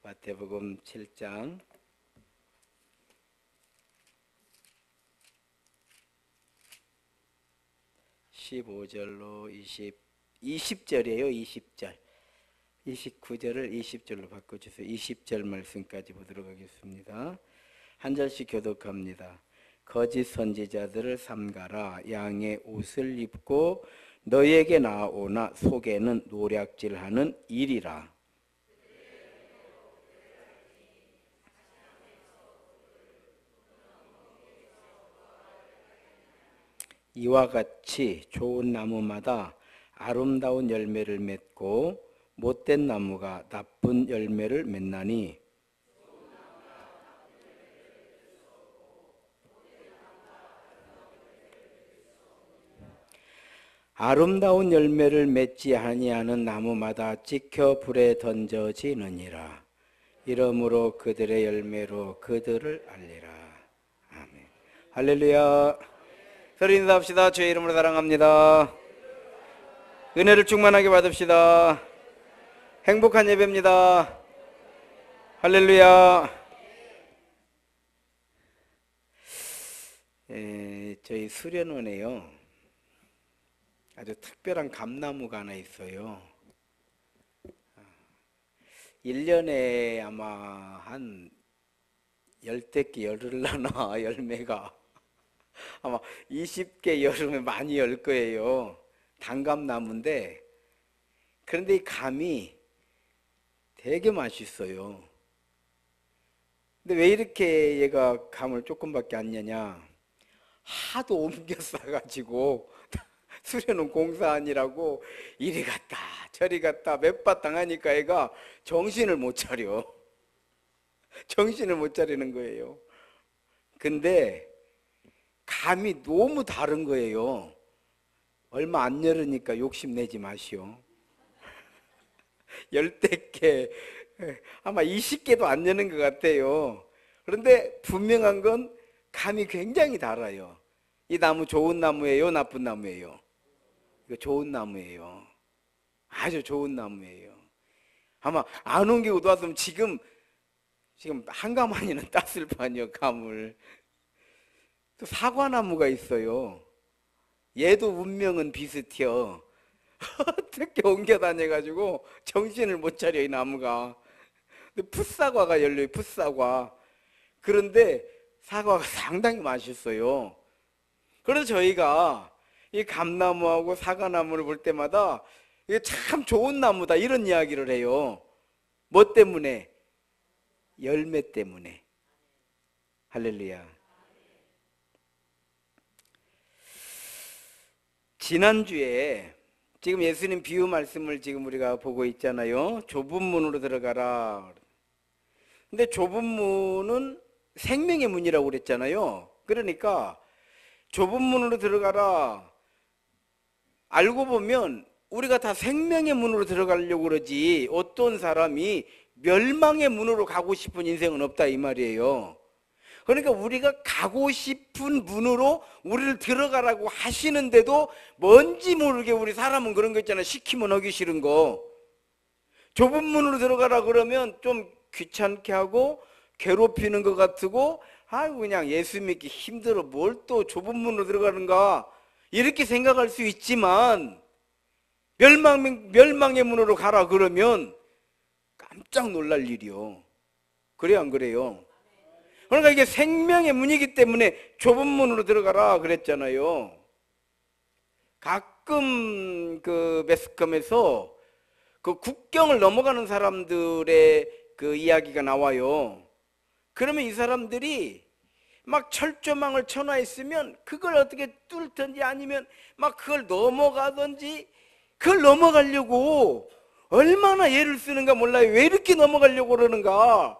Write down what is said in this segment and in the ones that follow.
마태복음 7장 15절로 20절이에요. 20절 29절을 20절로 바꿔주세요. 20절 말씀까지 보도록 하겠습니다. 한 절씩 교독합니다. 거짓 선지자들을 삼가라. 양의 옷을 입고 너에게 나오나 속에는 노략질하는 일이라. 이와 같이 좋은 나무마다 아름다운 열매를 맺고 못된 나무가 나쁜 열매를 맺나니 아름다운 열매를 맺지 아니하는 나무마다 찍혀 불에 던져지느니라. 이러므로 그들의 열매로 그들을 알리라. 아멘. 할렐루야. 서로 인사합시다. 주의 이름으로 사랑합니다. 은혜를 충만하게 받읍시다. 행복한 예배입니다. 할렐루야. 저희 수련원에요, 아주 특별한 감나무가 하나 있어요. 1년에 아마 한 10개 열을라나 열매가 아마 20개 열으면 많이 열 거예요. 단감나무인데, 그런데 이 감이 되게 맛있어요. 근데 왜 이렇게 얘가 감을 조금밖에 안 내냐, 하도 옮겨 싸가지고 수련원 공사하느라고 이리 갔다 저리 갔다 몇 당하니까 얘가 정신을 못 차려. 정신을 못 차리는 거예요. 근데 감이 너무 다른 거예요. 얼마 안 열으니까 욕심내지 마시오. 10개, 아마 20개도 안 여는 것 같아요. 그런데 분명한 건 감이 굉장히 달아요. 이 나무 좋은 나무예요, 나쁜 나무예요? 이거 좋은 나무예요. 아주 좋은 나무예요. 아마 안 옮기고 놨으면 지금 한가마니는 땄을 판이요, 감을. 또 사과나무가 있어요. 얘도 운명은 비슷해요. 어떻게 옮겨 다녀가지고 정신을 못 차려, 이 나무가. 근데 풋사과가 열려요, 풋사과. 그런데 사과가 상당히 맛있어요. 그래서 저희가 이 감나무하고 사과나무를 볼 때마다 이게 참 좋은 나무다, 이런 이야기를 해요. 뭐 때문에? 열매 때문에. 할렐루야. 지난주에 지금 예수님 비유 말씀을 지금 우리가 보고 있잖아요. 좁은 문으로 들어가라. 근데 좁은 문은 생명의 문이라고 그랬잖아요. 그러니까 좁은 문으로 들어가라. 알고 보면 우리가 다 생명의 문으로 들어가려고 그러지, 어떤 사람이 멸망의 문으로 가고 싶은 인생은 없다, 이 말이에요. 그러니까 우리가 가고 싶은 문으로 우리를 들어가라고 하시는데도 뭔지 모르게 우리 사람은 그런 거 있잖아요. 시키면 하기 싫은 거. 좁은 문으로 들어가라 그러면 좀 귀찮게 하고 괴롭히는 것 같고, 아이고 그냥 예수 믿기 힘들어, 뭘 또 좁은 문으로 들어가는가, 이렇게 생각할 수 있지만 멸망의 문으로 가라 그러면 깜짝 놀랄 일이요. 그래요, 안 그래요? 그러니까 이게 생명의 문이기 때문에 좁은 문으로 들어가라 그랬잖아요. 가끔 그 매스컴에서 그 국경을 넘어가는 사람들의 그 이야기가 나와요. 그러면 이 사람들이 막 철조망을 쳐놔 있으면 그걸 어떻게 뚫든지 아니면 막 그걸 넘어가든지, 그걸 넘어가려고 얼마나 애를 쓰는가 몰라요. 왜 이렇게 넘어가려고 그러는가.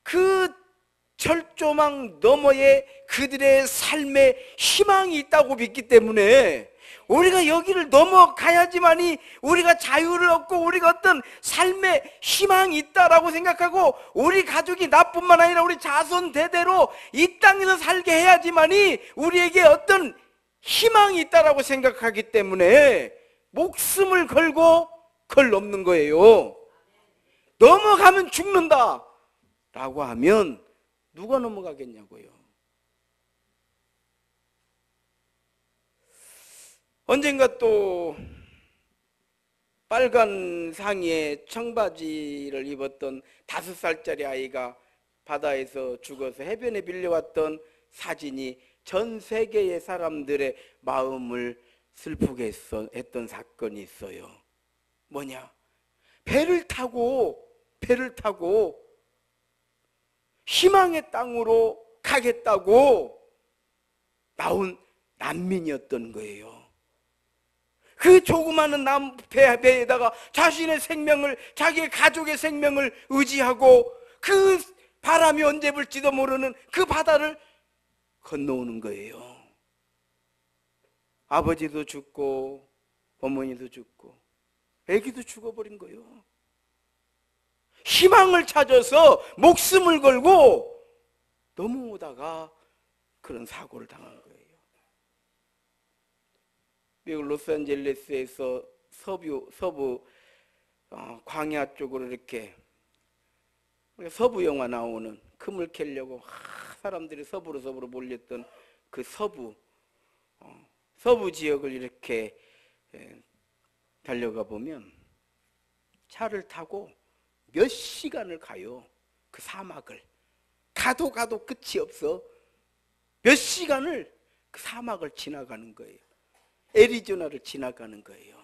그 철조망 너머에 그들의 삶에 희망이 있다고 믿기 때문에 우리가 여기를 넘어가야지만이 우리가 자유를 얻고 우리가 어떤 삶에 희망이 있다라고 생각하고, 우리 가족이 나뿐만 아니라 우리 자손 대대로 이 땅에서 살게 해야지만이 우리에게 어떤 희망이 있다라고 생각하기 때문에 목숨을 걸고 그걸 넘는 거예요. 넘어가면 죽는다 라고 하면 누가 넘어가겠냐고요. 언젠가 또 빨간 상의에 청바지를 입었던 5살짜리 아이가 바다에서 죽어서 해변에 빌려왔던 사진이 전 세계의 사람들의 마음을 슬프게 했던 사건이 있어요. 뭐냐? 배를 타고 희망의 땅으로 가겠다고 나온 난민이었던 거예요. 그 조그마한 배에다가 자신의 생명을, 자기의 가족의 생명을 의지하고 그 바람이 언제 불지도 모르는 그 바다를 건너오는 거예요. 아버지도 죽고 어머니도 죽고 아기도 죽어버린 거예요. 희망을 찾아서 목숨을 걸고 넘어오다가 그런 사고를 당한 거예요. 미국 로스앤젤레스에서 서부 광야 쪽으로 이렇게 서부 영화 나오는 금을 캐려고 사람들이 서부로 몰렸던 그 서부 지역을 이렇게 달려가 보면 차를 타고 몇 시간을 가요. 그 사막을 가도 끝이 없어. 몇 시간을 그 사막을 지나가는 거예요. 애리조나를 지나가는 거예요.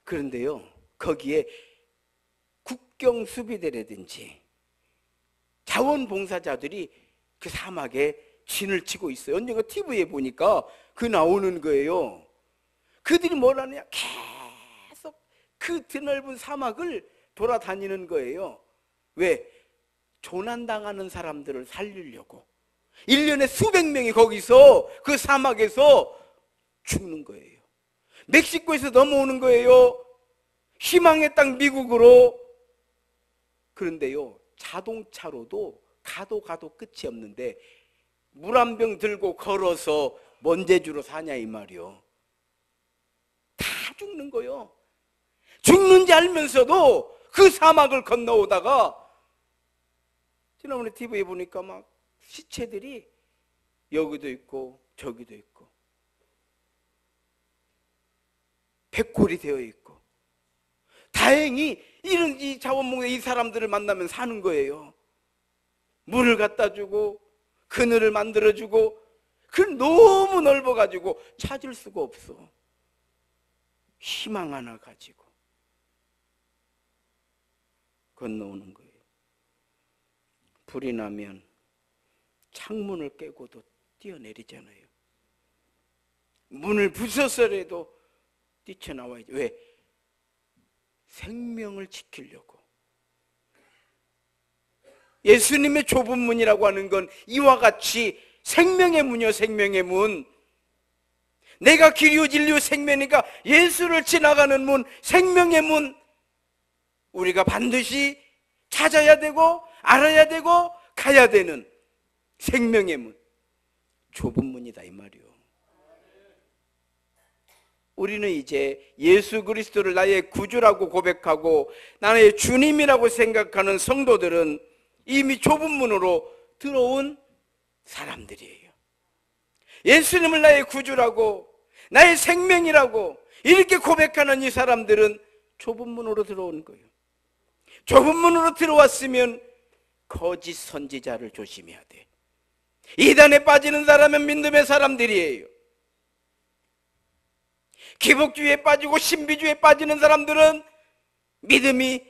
그런데요, 거기에 국경 수비대라든지 자원봉사자들이 그 사막에 진을 치고 있어요. 언젠가 TV에 보니까 그 나오는 거예요. 그들이 뭘 하느냐? 계속 그 드넓은 사막을 돌아다니는 거예요. 왜? 조난당하는 사람들을 살리려고. 1년에 수백 명이 거기서 그 사막에서 죽는 거예요. 멕시코에서 넘어오는 거예요. 희망의 땅 미국으로. 그런데요, 자동차로도 가도 끝이 없는데 물 한 병 들고 걸어서 뭔 재주로 사냐 이 말이요. 다 죽는 거요. 죽는지 알면서도 그 사막을 건너오다가 지난번에 TV에 보니까 막 시체들이 여기도 있고 저기도 있고 백골이 되어 있고. 다행히 이런 이 자원봉사 이 사람들을 만나면 사는 거예요. 물을 갖다 주고 그늘을 만들어 주고. 그 너무 넓어가지고 찾을 수가 없어. 희망 하나 가지고 건너오는 거예요. 불이 나면 창문을 깨고도 뛰어내리잖아요. 문을 부숴서라도 뛰쳐나와야지. 왜? 생명을 지키려고. 예수님의 좁은 문이라고 하는 건 이와 같이 생명의 문이요, 생명의 문. 내가 길이요 진리요 생명이니까 예수를 지나가는 문, 생명의 문. 우리가 반드시 찾아야 되고 알아야 되고 가야 되는 생명의 문, 좁은 문이다 이 말이요. 우리는 이제 예수 그리스도를 나의 구주라고 고백하고 나의 주님이라고 생각하는 성도들은 이미 좁은 문으로 들어온 사람들이에요. 예수님을 나의 구주라고 나의 생명이라고 이렇게 고백하는 이 사람들은 좁은 문으로 들어온 거예요. 좁은 문으로 들어왔으면 거짓 선지자를 조심해야 돼. 이단에 빠지는 사람은 믿음의 사람들이에요. 기복주의에 빠지고 신비주의에 빠지는 사람들은 믿음이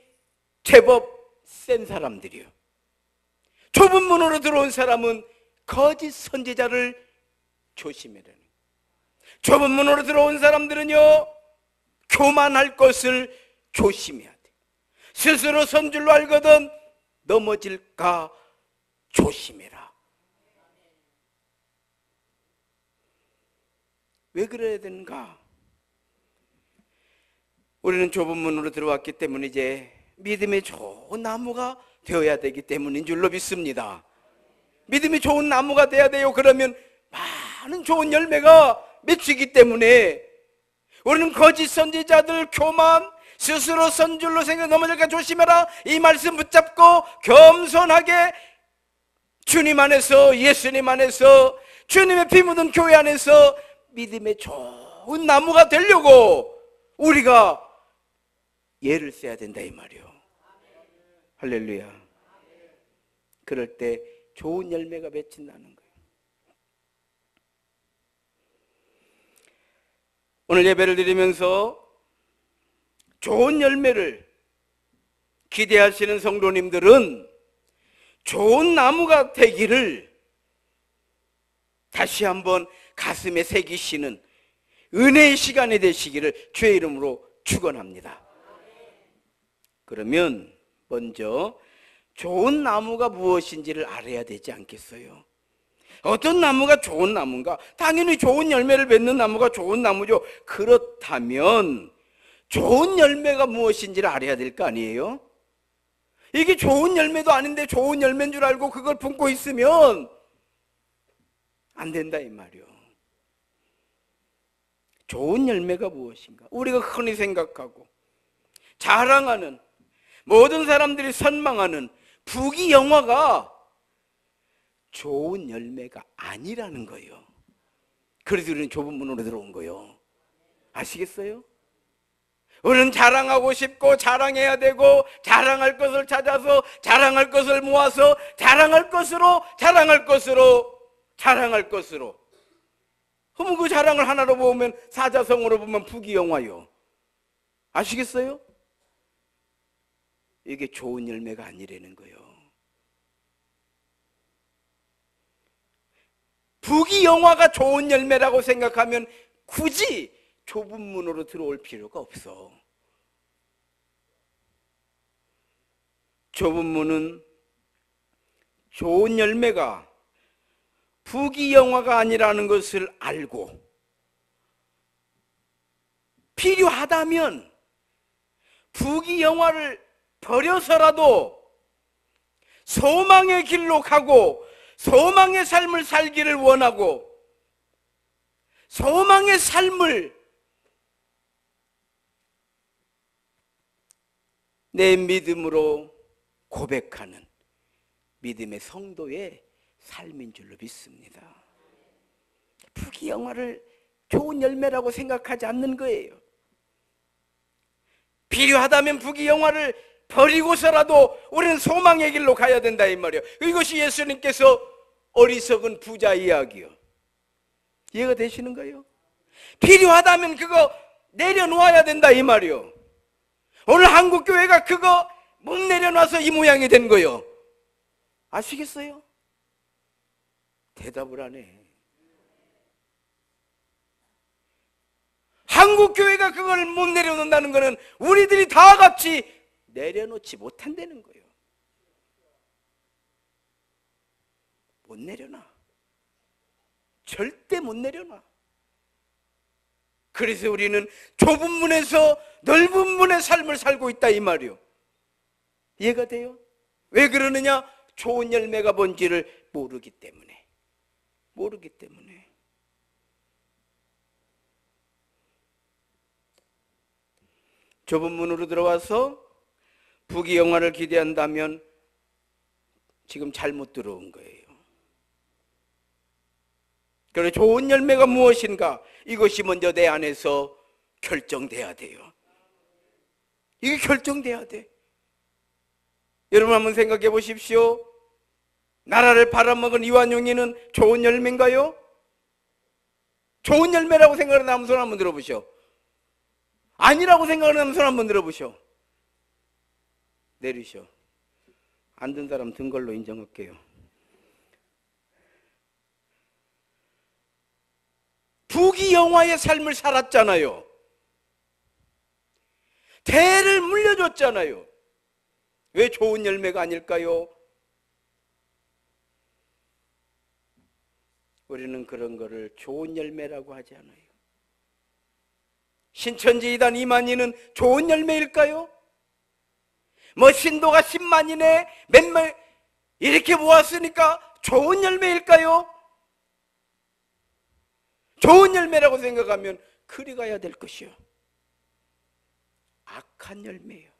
제법 센 사람들이요. 좁은 문으로 들어온 사람은 거짓 선지자를 조심해야 돼요. 좁은 문으로 들어온 사람들은요, 교만할 것을 조심해야 돼. 스스로 선 줄로 알거든 넘어질까 조심해라. 왜 그래야 되는가? 우리는 좁은 문으로 들어왔기 때문에 이제 믿음의 좋은 나무가 되어야 되기 때문인 줄로 믿습니다. 믿음이 좋은 나무가 돼야 돼요. 그러면 많은 좋은 열매가 맺히기 때문에 우리는 거짓 선지자들, 교만, 스스로 선줄로 생겨 넘어질까 조심해라. 이 말씀 붙잡고 겸손하게 주님 안에서, 예수님 안에서, 주님의 피 묻은 교회 안에서 믿음의 좋은 나무가 되려고 우리가 예를 써야 된다 이 말이요. 할렐루야. 그럴 때 좋은 열매가 맺힌다는 거예요. 오늘 예배를 드리면서 좋은 열매를 기대하시는 성도님들은 좋은 나무가 되기를 다시 한번 가슴에 새기시는 은혜의 시간이 되시기를 주의 이름으로 축원합니다. 그러면 먼저 좋은 나무가 무엇인지를 알아야 되지 않겠어요? 어떤 나무가 좋은 나무인가? 당연히 좋은 열매를 맺는 나무가 좋은 나무죠. 그렇다면 좋은 열매가 무엇인지를 알아야 될 거 아니에요? 이게 좋은 열매도 아닌데 좋은 열매인 줄 알고 그걸 품고 있으면 안 된다 이 말이요. 좋은 열매가 무엇인가? 우리가 흔히 생각하고 자랑하는, 모든 사람들이 선망하는 부귀영화가 좋은 열매가 아니라는 거예요. 그래서 우리는 좁은 문으로 들어온 거예요. 아시겠어요? 우리는 자랑하고 싶고 자랑해야 되고 자랑할 것을 찾아서 자랑할 것을 모아서 자랑할 것으로 그러면 그 자랑을 하나로 보면 사자성어로 보면 부귀영화요. 아시겠어요? 이게 좋은 열매가 아니라는 거예요. 부귀영화가 좋은 열매라고 생각하면 굳이 좁은 문으로 들어올 필요가 없어. 좁은 문은 좋은 열매가 부귀영화가 아니라는 것을 알고 필요하다면 부귀영화를 버려서라도 소망의 길로 가고 소망의 삶을 살기를 원하고 소망의 삶을 내 믿음으로 고백하는 믿음의 성도의 삶인 줄로 믿습니다. 부귀영화를 좋은 열매라고 생각하지 않는 거예요. 필요하다면 부귀영화를 버리고서라도 우리는 소망의 길로 가야 된다 이 말이에요. 이것이 예수님께서 어리석은 부자 이야기요. 이해가 되시는 거예요? 필요하다면 그거 내려놓아야 된다 이 말이요. 오늘 한국교회가 그거 못 내려놔서 이 모양이 된 거예요. 아시겠어요? 대답을 안 해. 한국교회가 그걸 못 내려놓는다는 것은 우리들이 다 같이 내려놓지 못한다는 거예요. 못 내려놔. 절대 못 내려놔. 그래서 우리는 좁은 문에서 넓은 문의 삶을 살고 있다 이 말이요. 이해가 돼요? 왜 그러느냐? 좋은 열매가 뭔지를 모르기 때문에. 좁은 문으로 들어와서 부귀영화를 기대한다면 지금 잘못 들어온 거예요. 그래서 좋은 열매가 무엇인가? 이것이 먼저 내 안에서 결정돼야 돼요. 이게 결정돼야 돼. 여러분 한번 생각해 보십시오. 나라를 팔아먹은 이완용이는 좋은 열매인가요? 좋은 열매라고 생각하는 손 한번 들어보시오. 아니라고 생각하는 손 한번 들어보시오. 내리시오. 안 든 사람 든 걸로 인정할게요. 부귀영화의 삶을 살았잖아요. 대를 물려줬잖아요. 왜 좋은 열매가 아닐까요? 우리는 그런 거를 좋은 열매라고 하지 않아요. 신천지 이단 이만희는 좋은 열매일까요? 뭐 신도가 10만이네 몇몇 이렇게 모았으니까 좋은 열매일까요? 좋은 열매라고 생각하면 그리 가야 될 것이요. 악한 열매요.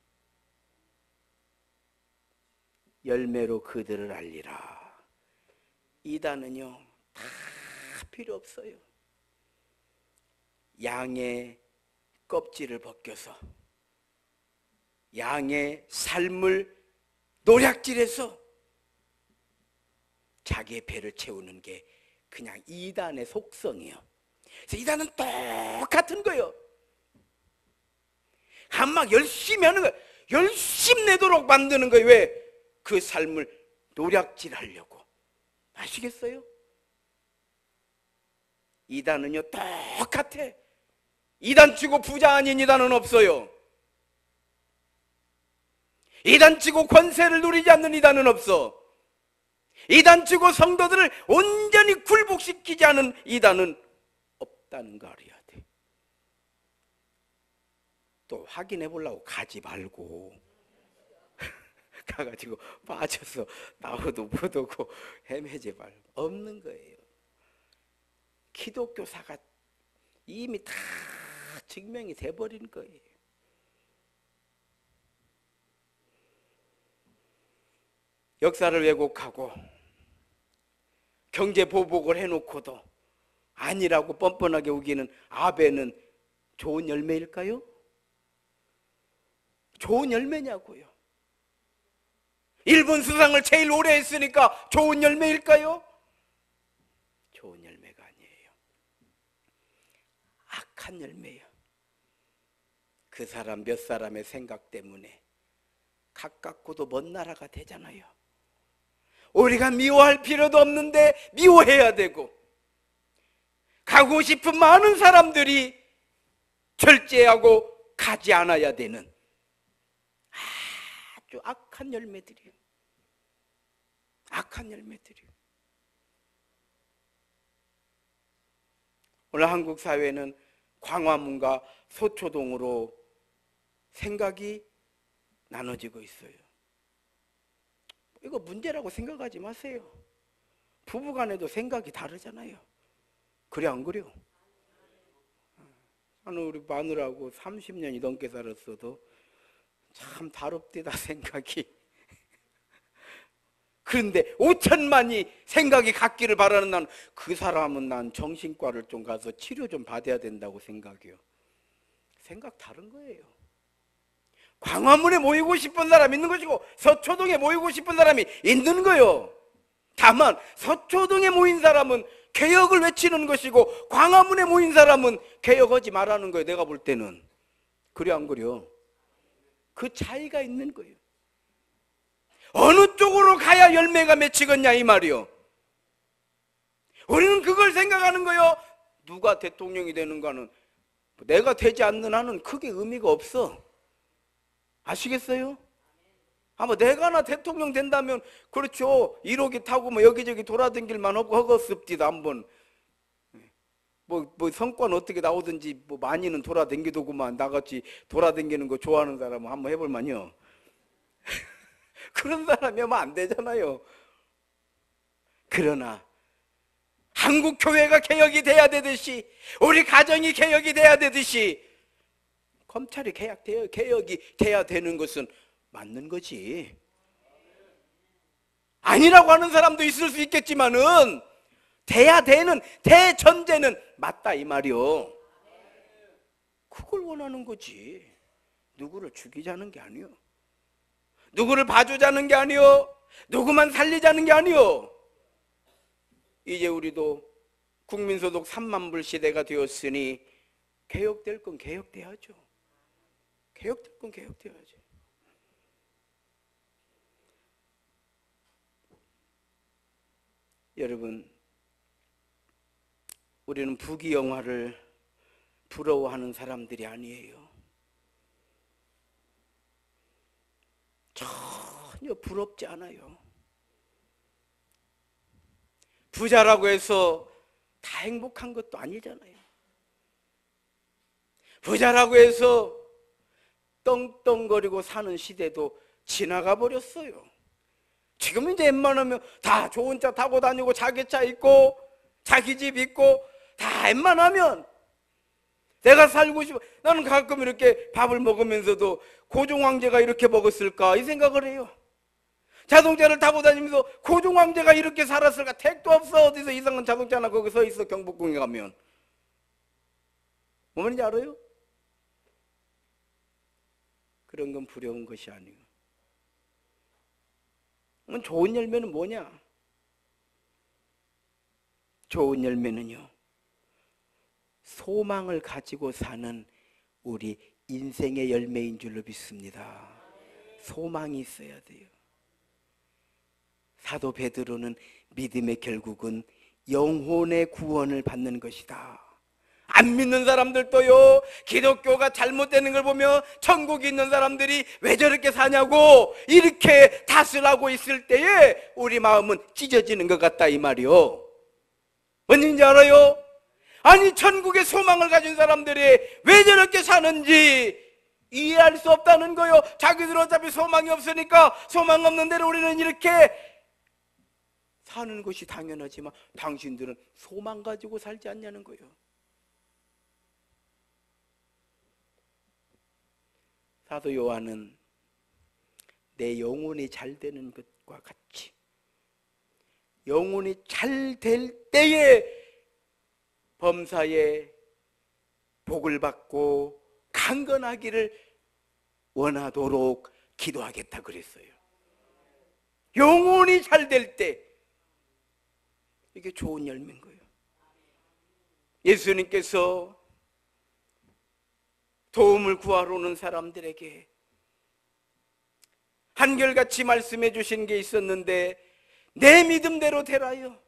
열매로 그들을 알리라. 이단은요 다 필요 없어요. 양의 껍질을 벗겨서 양의 삶을 노략질해서 자기의 배를 채우는 게 그냥 이단의 속성이에요. 그래서 이단은 똑같은 거예요. 막 열심히 하는 거예요. 열심히 내도록 만드는 거예요. 왜? 그 삶을 노략질하려고. 아시겠어요? 이단은요 똑같아. 이단 치고 부자 아닌 이단은 없어요. 이단 치고 권세를 누리지 않는 이단은 없어. 이단 치고 성도들을 온전히 굴복시키지 않은 이단은 없다는 거 알아야 돼. 또 확인해 보려고 가지 말고 가가지고 빠져서 나오도 못 오고 헤매지 말고. 없는 거예요. 기독교사가 이미 다 증명이 돼버린 거예요. 역사를 왜곡하고 경제 보복을 해놓고도 아니라고 뻔뻔하게 우기는 아벨은 좋은 열매일까요? 좋은 열매냐고요. 일본 수상을 제일 오래 했으니까 좋은 열매일까요? 좋은 열매가 아니에요. 악한 열매예요. 그 사람 몇 사람의 생각 때문에 가깝고도 먼 나라가 되잖아요. 우리가 미워할 필요도 없는데 미워해야 되고, 가고 싶은 많은 사람들이 절제하고 가지 않아야 되는 아주 악한 열매들이에요. 악한 열매들이에요. 오늘 한국 사회는 광화문과 서초동으로 생각이 나눠지고 있어요. 이거 문제라고 생각하지 마세요. 부부간에도 생각이 다르잖아요. 그래 안 그래요? 나는 우리 마누라하고 30년이 넘게 살았어도 참 다릅디다 생각이. 그런데 5천만이 생각이 같기를 바라는 나는 그 사람은 난 정신과를 좀 가서 치료 좀 받아야 된다고 생각해요. 생각 다른 거예요. 광화문에 모이고 싶은 사람이 있는 것이고 서초동에 모이고 싶은 사람이 있는 거예요. 다만 서초동에 모인 사람은 개혁을 외치는 것이고 광화문에 모인 사람은 개혁하지 말라는 거예요. 내가 볼 때는. 그래 안 그래요? 그 차이가 있는 거예요. 어느 쪽으로 가야 열매가 맺히겠냐 이 말이요. 우리는 그걸 생각하는 거예요. 누가 대통령이 되는가는 내가 되지 않는 한은 크게 의미가 없어. 아시겠어요? 아마 내가 대통령 된다면 그렇죠. 1호기 타고 뭐 여기저기 돌아다닐만 하고 허겁습디다 한번. 뭐 성과는 어떻게 나오든지 뭐 많이는 돌아다니더구만. 나같이 돌아다니는 거 좋아하는 사람은 한번 해볼만요. 그런 사람이 하면 안 되잖아요. 그러나 한국 교회가 개혁이 돼야 되듯이, 우리 가정이 개혁이 돼야 되듯이 검찰이 개혁이 돼야 되는 것은 맞는 거지. 아니라고 하는 사람도 있을 수 있겠지만은 돼야 되는 대전제는 맞다 이 말이요. 그걸 원하는 거지. 누구를 죽이자는 게 아니요. 누구를 봐주자는 게 아니요. 누구만 살리자는 게 아니요. 이제 우리도 국민소득 3만 불 시대가 되었으니 개혁될 건 개혁돼야죠. 개혁될 건 개혁돼야죠. 여러분, 우리는 부귀 영화를 부러워하는 사람들이 아니에요. 전혀 부럽지 않아요. 부자라고 해서 다 행복한 것도 아니잖아요. 부자라고 해서 떵떵거리고 사는 시대도 지나가 버렸어요. 지금 이제 웬만하면 다 좋은 차 타고 다니고 자기 차 있고 자기 집 있고 다 웬만하면 내가 살고 싶어. 나는 가끔 이렇게 밥을 먹으면서도 고종 황제가 이렇게 먹었을까 이 생각을 해요. 자동차를 타고 다니면서 고종 황제가 이렇게 살았을까? 택도 없어. 어디서 이상한 자동차 하나 거기 서 있어. 경복궁에 가면. 뭐 말인지 알아요? 그런 건 부러운 것이 아니에요. 좋은 열매는 뭐냐? 좋은 열매는요, 소망을 가지고 사는 우리 인생의 열매인 줄로 믿습니다. 소망이 있어야 돼요. 사도 베드로는 믿음의 결국은 영혼의 구원을 받는 것이다. 안 믿는 사람들도요, 기독교가 잘못되는 걸 보면 천국에 있는 사람들이 왜 저렇게 사냐고 이렇게 탓을 하고 있을 때에 우리 마음은 찢어지는 것 같다 이 말이요. 뭔지 알아요? 아니, 천국의 소망을 가진 사람들이 왜 저렇게 사는지 이해할 수 없다는 거요. 자기들 어차피 소망이 없으니까 소망 없는 대로 우리는 이렇게 사는 것이 당연하지만 당신들은 소망 가지고 살지 않냐는 거예요. 사도 요한은 내 영혼이 잘 되는 것과 같이 영혼이 잘 될 때에 범사에 복을 받고 강건하기를 원하도록 기도하겠다 그랬어요. 영혼이 잘 될 때, 이게 좋은 열매인 거예요. 예수님께서 도움을 구하러 오는 사람들에게 한결같이 말씀해 주신 게 있었는데, 내 믿음대로 되라요.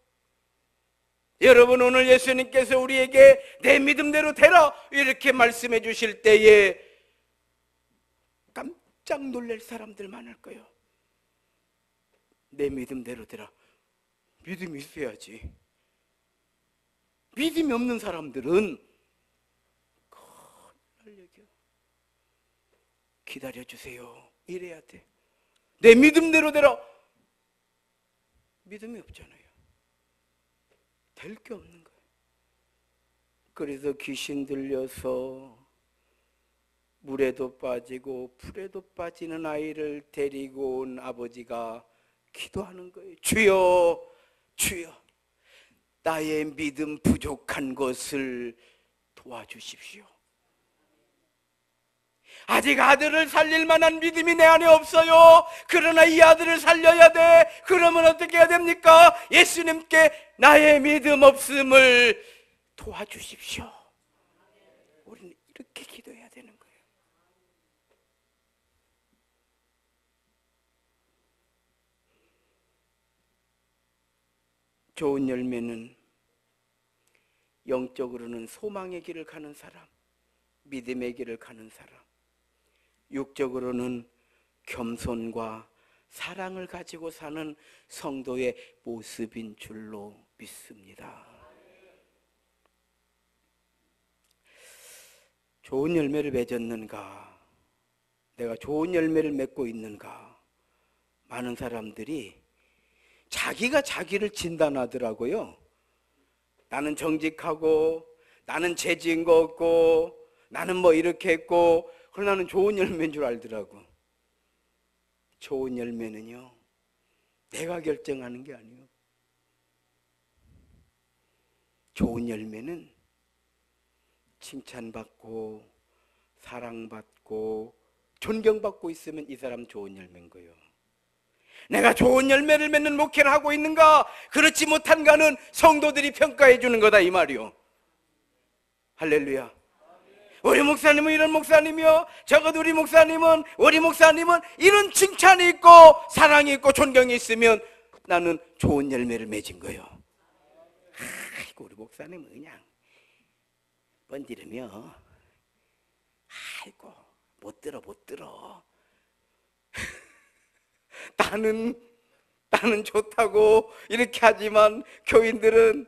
여러분, 오늘 예수님께서 우리에게 내 믿음대로 되라 이렇게 말씀해 주실 때에 깜짝 놀랄 사람들 많을 거예요. 내 믿음대로 되라. 믿음이 있어야지. 믿음이 없는 사람들은 큰일 얘기야. 기다려주세요 이래야 돼. 내 믿음대로 되라. 믿음이 없잖아요. 될 게 없는 거예요. 그래서 귀신 들려서 물에도 빠지고 풀에도 빠지는 아이를 데리고 온 아버지가 기도하는 거예요. 주여, 주여, 나의 믿음 부족한 것을 도와주십시오. 아직 아들을 살릴 만한 믿음이 내 안에 없어요. 그러나 이 아들을 살려야 돼. 그러면 어떻게 해야 됩니까? 예수님께 나의 믿음 없음을 도와주십시오. 우리는 이렇게 기도해야 되는 거예요. 좋은 열매는 영적으로는 소망의 길을 가는 사람, 믿음의 길을 가는 사람, 육적으로는 겸손과 사랑을 가지고 사는 성도의 모습인 줄로 믿습니다. 좋은 열매를 맺었는가? 내가 좋은 열매를 맺고 있는가? 많은 사람들이 자기가 자기를 진단하더라고요. 나는 정직하고, 나는 죄 지은 거 없고, 나는 뭐 이렇게 했고, 그러나 나는 좋은 열매인 줄 알더라고. 좋은 열매는요, 내가 결정하는 게 아니에요. 좋은 열매는 칭찬받고 사랑받고 존경받고 있으면 이 사람 좋은 열매인 거예요. 내가 좋은 열매를 맺는 목회를 하고 있는가, 그렇지 못한가는 성도들이 평가해 주는 거다 이 말이요. 할렐루야. 우리 목사님은 이런 목사님이요, 적어도 우리 목사님은 이런 칭찬이 있고 사랑이 있고 존경이 있으면 나는 좋은 열매를 맺은 거예요. 아이고, 우리 목사님은 그냥 번지르며 아이고 못 들어 나는 좋다고 이렇게 하지만 교인들은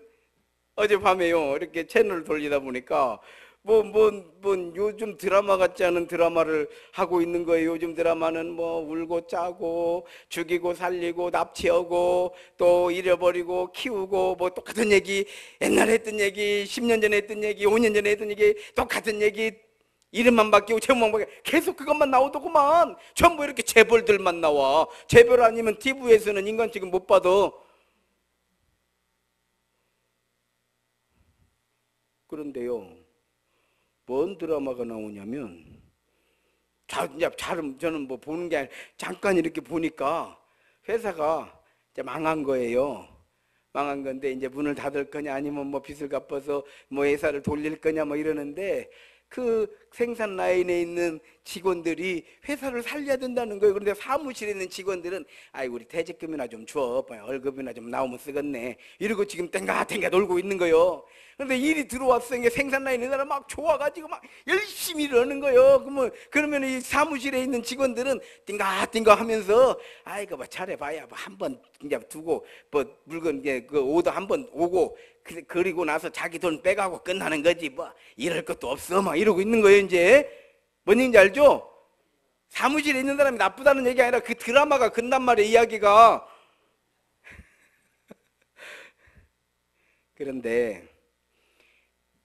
어젯밤에요 이렇게 채널을 돌리다 보니까 요즘 드라마 같지 않은 드라마를 하고 있는 거예요. 요즘 드라마는 뭐 울고 짜고 죽이고 살리고 납치하고 또 잃어버리고 키우고 뭐 똑같은 얘기, 옛날에 했던 얘기, 10년 전에 했던 얘기, 5년 전에 했던 얘기, 똑같은 얘기, 이름만 바뀌고 제목만 바뀌고 계속 그것만 나오더구만. 전부 이렇게 재벌들만 나와. 재벌 아니면 TV에서는 인간 지금 못 받아. 그런데요, 뭔 드라마가 나오냐면, 저는 뭐 보는 게 아니라 잠깐 이렇게 보니까 회사가 이제 망한 거예요. 망한 건데 이제 문을 닫을 거냐 아니면 뭐 빚을 갚아서 뭐 회사를 돌릴 거냐 뭐 이러는데, 그 생산 라인에 있는 직원들이 회사를 살려야 된다는 거예요. 그런데 사무실에 있는 직원들은 아이 우리 퇴직금이나 좀 줘, 월급이나 좀 나오면 쓰겠네 이러고 지금 땡가땡가 놀고 있는 거예요. 그런데 일이 들어왔어. 이게 생산 라인에 있는 사람 막 좋아가지고 막 열심히 일하는 거예요. 그러면 이 사무실에 있는 직원들은 띵가띵가 하면서 아이고 뭐 잘해봐야 뭐 한 번 이제 두고 뭐 물건 이제 그 오더 한 번 오고 그리고 나서 자기 돈 빼가고 끝나는 거지 뭐 이럴 것도 없어 막 이러고 있는 거예요. 이제 뭔 얘기인지 알죠? 사무실에 있는 사람이 나쁘다는 얘기 아니라 그 드라마가 끝난 말이에요. 이야기가. 그런데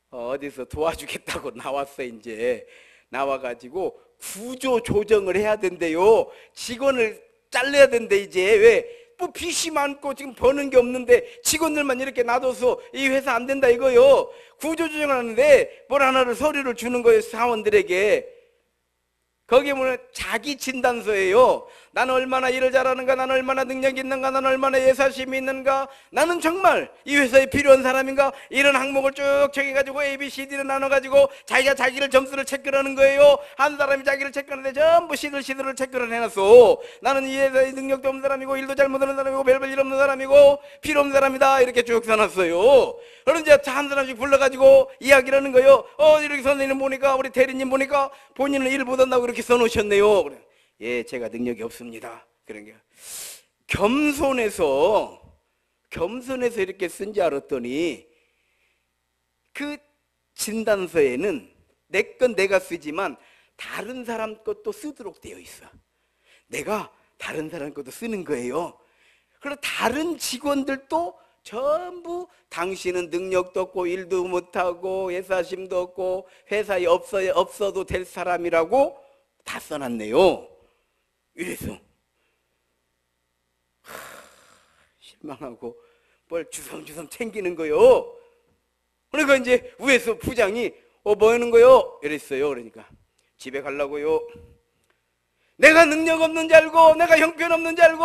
어디서 도와주겠다고 나왔어. 이제 나와가지고 구조 조정을 해야 된대요. 직원을 잘라야 된대. 이제 왜? 뭐 빚이 많고 지금 버는 게 없는데 직원들만 이렇게 놔둬서 이 회사 안 된다 이거요. 구조 조정을 하는데 뭘 하나를 서류를 주는 거예요. 사원들에게. 거기에 보면 자기 진단서예요. 나는 얼마나 일을 잘하는가, 나는 얼마나 능력이 있는가, 나는 얼마나 예사심이 있는가, 나는 정말 이 회사에 필요한 사람인가, 이런 항목을 쭉 정해가지고 A, B, C, D를 나눠가지고 자기가 자기를 점수를 체크를 하는 거예요. 한 사람이 자기를 체크하는데 전부 시들시들을 체크를 해놨어. 나는 이 회사에 능력도 없는 사람이고 일도 잘 못하는 사람이고 별별 일 없는 사람이고 필요 없는 사람이다 이렇게 쭉 써놨어요. 그럼 이제 한 사람씩 불러가지고 이야기를 하는 거예요. 이렇게 선생님 보니까 우리 대리님 보니까 본인은 일 못한다고 이렇게 써놓으셨네요. 그래. 예, 제가 능력이 없습니다. 그런 게 겸손해서 이렇게 쓴지 알았더니 그 진단서에는 내 건 내가 쓰지만 다른 사람 것도 쓰도록 되어 있어. 내가 다른 사람 것도 쓰는 거예요. 그리고 다른 직원들도 전부 당신은 능력도 없고 일도 못하고 예사심도 없고 회사에 없어도 될 사람이라고 다 써놨네요. 이래서 실망하고 뭘 주섬주섬 챙기는 거요. 그러니까 이제 위에서 부장이 뭐 하는 거요? 이랬어요. 그러니까 집에 가려고요. 내가 능력 없는 줄 알고 내가 형편없는 줄 알고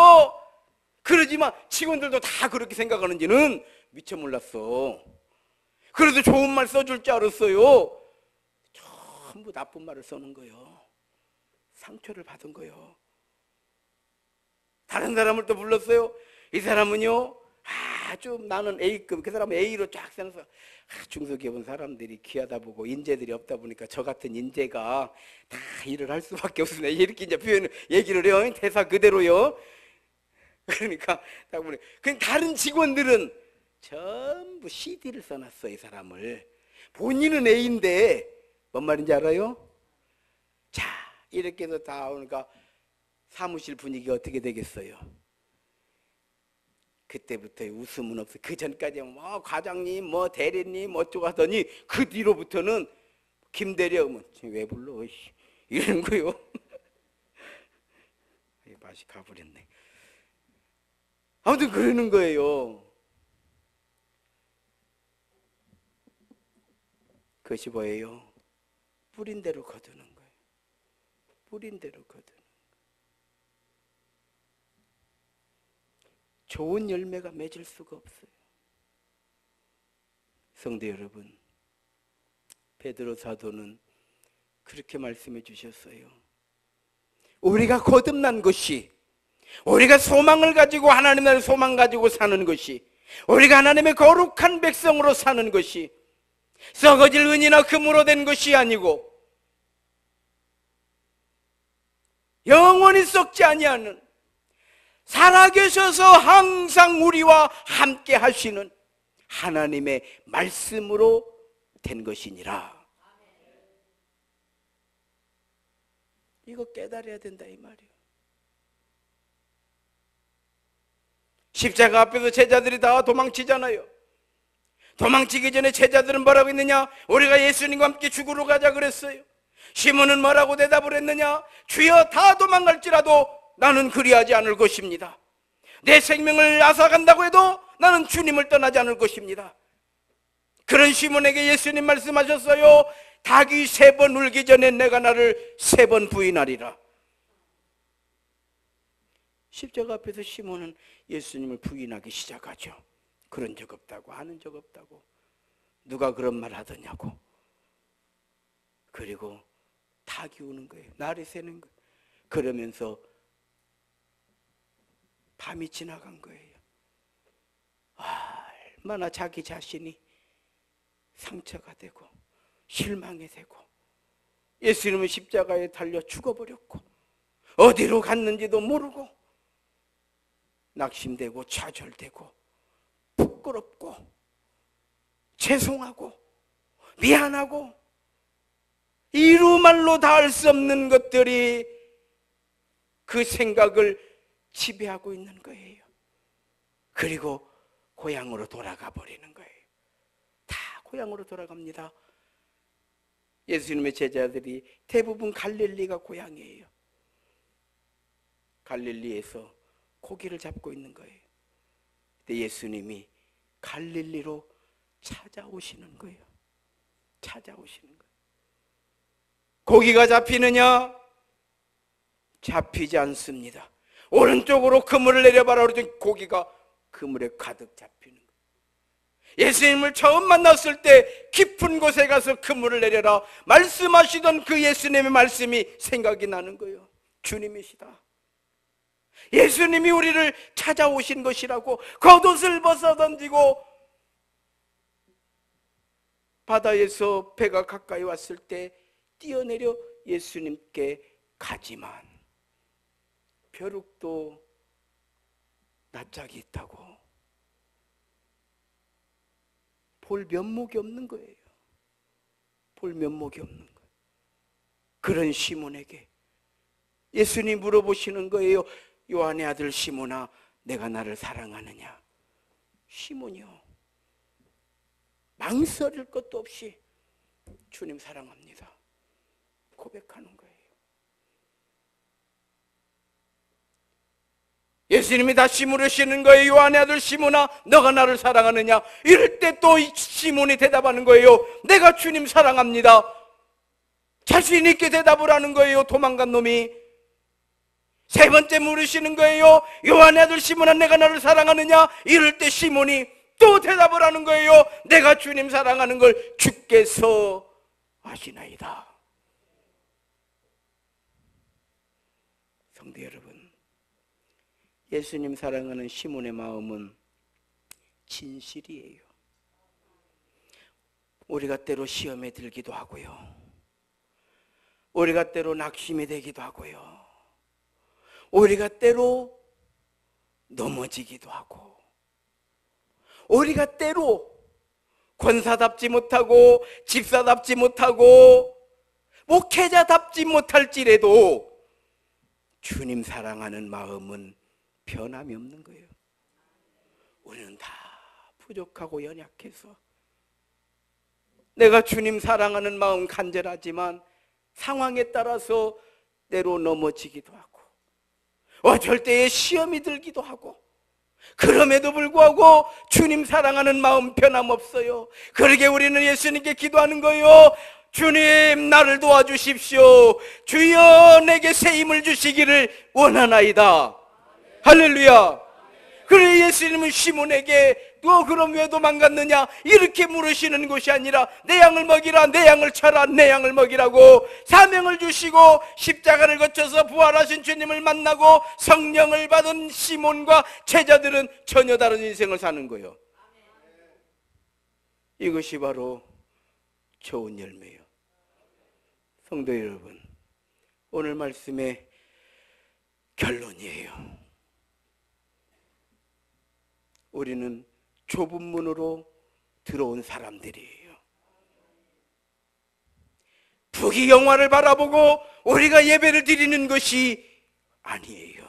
그러지만 직원들도 다 그렇게 생각하는지는 미처 몰랐어. 그래도 좋은 말 써줄 줄 알았어요. 전부 나쁜 말을 써는 거예요. 상처를 받은 거예요. 다른 사람을 또 불렀어요. 이 사람은요 아주 나는 A급, 그 사람은 A로 쫙 써서 중소기업은 사람들이 귀하다 보고 인재들이 없다 보니까 저 같은 인재가 다 일을 할 수밖에 없으네 이렇게 이제 얘기를 해요. 대사 그대로요. 그러니까 딱 보니 그냥 다른 직원들은 전부 CD를 써놨어. 이 사람을. 본인은 A인데 뭔 말인지 알아요? 자 이렇게 해서 다 오니까 사무실 분위기가 어떻게 되겠어요? 그때부터 웃음은 없어. 그 전까지 뭐 과장님 뭐 대리님 어쩌고 하더니 그 뒤로부터는 김대려 뭐 왜 불러 이러는 거요. 맛이 가버렸네. 아무튼 그러는 거예요. 그것이 뭐예요? 뿌린 대로 거두는 거예요. 뿌린 대로 거두는 거예요. 좋은 열매가 맺을 수가 없어요. 성도 여러분, 베드로 사도는 그렇게 말씀해 주셨어요. 우리가 거듭난 것이, 우리가 소망을 가지고 하나님 나라의 소망 가지고 사는 것이, 우리가 하나님의 거룩한 백성으로 사는 것이 썩어질 은이나 금으로 된 것이 아니고 영원히 썩지 아니하는 살아계셔서 항상 우리와 함께 하시는 하나님의 말씀으로 된 것이니라. 이거 깨달아야 된다 이 말이에요. 십자가 앞에서 제자들이 다 도망치잖아요. 도망치기 전에 제자들은 뭐라고 했느냐? 우리가 예수님과 함께 죽으러 가자 그랬어요. 시몬은 뭐라고 대답을 했느냐? 주여, 다 도망갈지라도 나는 그리하지 않을 것입니다. 내 생명을 앗아간다고 해도 나는 주님을 떠나지 않을 것입니다. 그런 시몬에게 예수님 말씀하셨어요. 닭이 3번 울기 전에 내가 나를 3번 부인하리라. 십자가 앞에서 시몬은 예수님을 부인하기 시작하죠. 그런 적 없다고, 하는 적 없다고, 누가 그런 말 하더냐고. 그리고 닭이 우는 거예요. 날이 새는 거예요. 그러면서 밤이 지나간 거예요. 얼마나 자기 자신이 상처가 되고 실망이 되고, 예수님은 십자가에 달려 죽어버렸고 어디로 갔는지도 모르고 낙심되고 좌절되고 부끄럽고 죄송하고 미안하고 이루 말로 다 할 수 없는 것들이 그 생각을 지배하고 있는 거예요. 그리고 고향으로 돌아가 버리는 거예요. 다 고향으로 돌아갑니다. 예수님의 제자들이 대부분 갈릴리가 고향이에요. 갈릴리에서 고기를 잡고 있는 거예요. 근데 예수님이 갈릴리로 찾아오시는 거예요. 찾아오시는 거예요. 고기가 잡히느냐? 잡히지 않습니다. 오른쪽으로 그물을 내려봐라 그러더니 고기가 그물에 가득 잡히는 거예요. 예수님을 처음 만났을 때 깊은 곳에 가서 그물을 내려라 말씀하시던 그 예수님의 말씀이 생각이 나는 거예요. 주님이시다. 예수님이 우리를 찾아오신 것이라고. 겉옷을 벗어 던지고 바다에서 배가 가까이 왔을 때 뛰어내려 예수님께 가지만 벼룩도 낯짝이 있다고 볼 면목이 없는 거예요. 볼 면목이 없는 거예요. 그런 시몬에게 예수님이 물어보시는 거예요. 요한의 아들 시몬아, 내가 나를 사랑하느냐? 시몬이요, 망설일 것도 없이 주님 사랑합니다 고백하는 거예요. 예수님이 다시 물으시는 거예요. 요한의 아들 시몬아, 너가 나를 사랑하느냐? 이럴 때 또 시몬이 대답하는 거예요. 내가 주님 사랑합니다. 자신 있게 대답을 하는 거예요. 도망간 놈이. 3번째 물으시는 거예요. 요한의 아들 시몬아, 내가 나를 사랑하느냐? 이럴 때 시몬이 또 대답을 하는 거예요. 내가 주님 사랑하는 걸 주께서 아시나이다. 성도 여러분, 예수님 사랑하는 시몬의 마음은 진실이에요. 우리가 때로 시험에 들기도 하고요, 우리가 때로 낙심이 되기도 하고요, 우리가 때로 넘어지기도 하고, 우리가 때로 권사답지 못하고 집사답지 못하고 목회자답지 못할지라도 주님 사랑하는 마음은 변함이 없는 거예요. 우리는 다 부족하고 연약해서 내가 주님 사랑하는 마음 간절하지만 상황에 따라서 때로 넘어지기도 하고 어쩔 때에 시험이 들기도 하고, 그럼에도 불구하고 주님 사랑하는 마음 변함없어요. 그러게 우리는 예수님께 기도하는 거예요. 주님, 나를 도와주십시오. 주여, 내게 새 힘을 주시기를 원하나이다. 할렐루야. 그래 예수님은 시몬에게 너 그럼 왜 도망갔느냐 이렇게 물으시는 것이 아니라 내 양을 먹이라, 내 양을 쳐라, 내 양을 먹이라고 사명을 주시고 십자가를 거쳐서 부활하신 주님을 만나고 성령을 받은 시몬과 제자들은 전혀 다른 인생을 사는 거예요. 이것이 바로 좋은 열매예요. 성도 여러분, 오늘 말씀의 결론이에요. 우리는 좁은 문으로 들어온 사람들이에요. 부귀영화를 바라보고 우리가 예배를 드리는 것이 아니에요.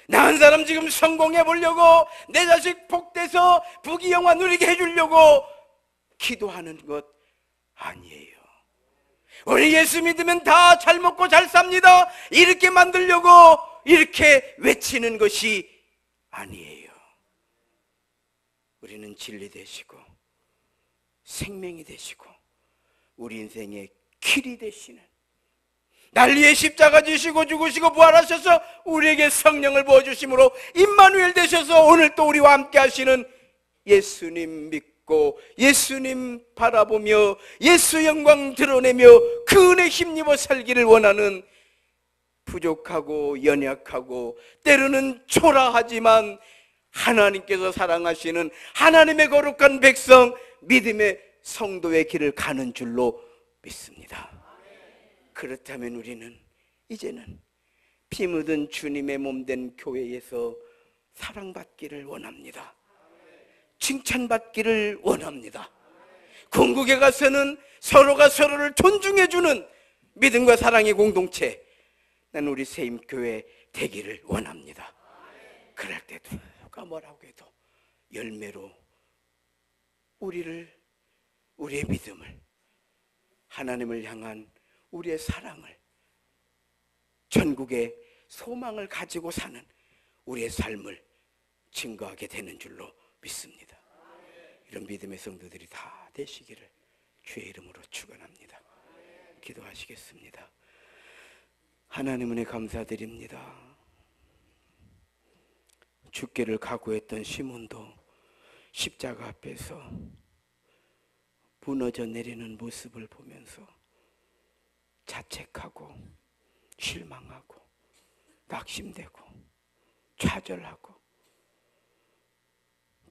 나 한 사람 지금 성공해 보려고, 내 자식 복돼서 부귀영화 누리게 해주려고 기도하는 것 아니에요. 우리 예수 믿으면 다 잘 먹고 잘 삽니다, 이렇게 만들려고 이렇게 외치는 것이 아니에요. 우리는 진리 되시고 생명이 되시고 우리 인생의 길이 되시는, 날 위해 십자가 지시고 죽으시고 부활하셔서 우리에게 성령을 부어주심으로 임마누엘 되셔서 오늘 또 우리와 함께 하시는 예수님 믿고 예수님 바라보며 예수 영광 드러내며 그 은혜 힘입어 살기를 원하는 부족하고 연약하고 때로는 초라하지만 하나님께서 사랑하시는 하나님의 거룩한 백성, 믿음의 성도의 길을 가는 줄로 믿습니다. 그렇다면 우리는 이제는 피 묻은 주님의 몸된 교회에서 사랑받기를 원합니다. 칭찬받기를 원합니다. 궁극에 가서는 서로가 서로를 존중해주는 믿음과 사랑의 공동체, 난 우리 세임교회 되기를 원합니다. 그럴 때 누가 뭐라고 해도 열매로 우리의 믿음을, 하나님을 향한 우리의 사랑을, 전국의 소망을 가지고 사는 우리의 삶을 증거하게 되는 줄로 믿습니다. 이런 믿음의 성도들이 다 되시기를 주의 이름으로 축원합니다. 기도하시겠습니다. 하나님 은혜 감사드립니다. 죽기를 각오했던 시몬도 십자가 앞에서 무너져 내리는 모습을 보면서 자책하고 실망하고 낙심되고 좌절하고,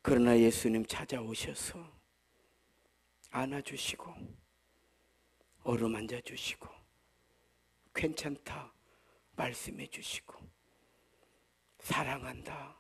그러나 예수님 찾아오셔서 안아주시고 어루만져 주시고 괜찮다 말씀해 주시고 사랑한다